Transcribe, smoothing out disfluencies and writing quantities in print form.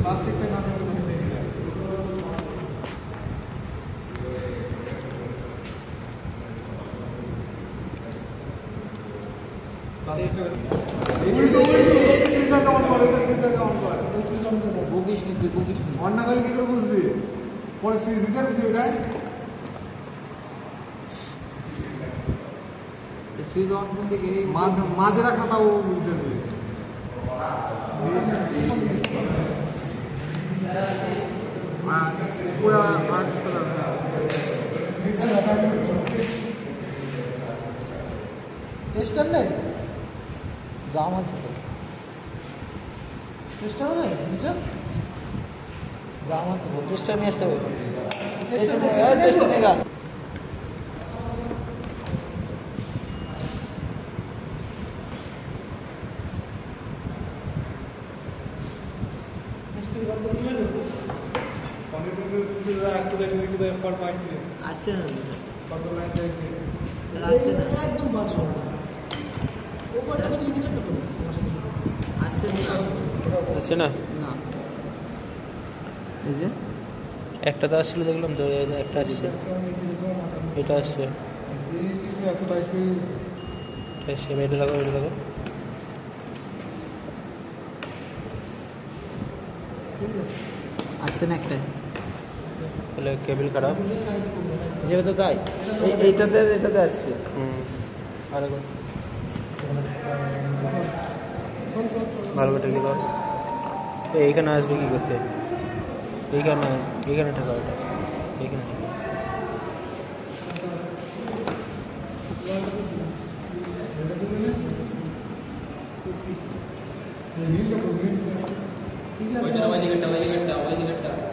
প্লাস্টিকটা না থাকলে মানে দেখে যায় অন্যকালে কি করে বুঝবি পরে সুইচ দিতে বুঝবি ওটাই মাঝে রাখা তাও বুঝতে পারবি পুরা টেস্টার নেই জাম আছে তো টেস্টার নেই বুঝছো জাম আছে তো টেস্টার নিয়ে আসতে হবে টেস্টার নেই গা আসছে না একটা তো আসছিল দেখলাম তো একটা আসছে এটা আসছে এটা দেখো এটা দেখো আসছে না একটা তাহলে কেবল খারাপ যেটা তো তাই এটাতে আসছে আর ভালো করে টেকে দাও এইখানে আসবে কী করতে এইখানে ঠেকা ওটা এইখানে ঠিক আছে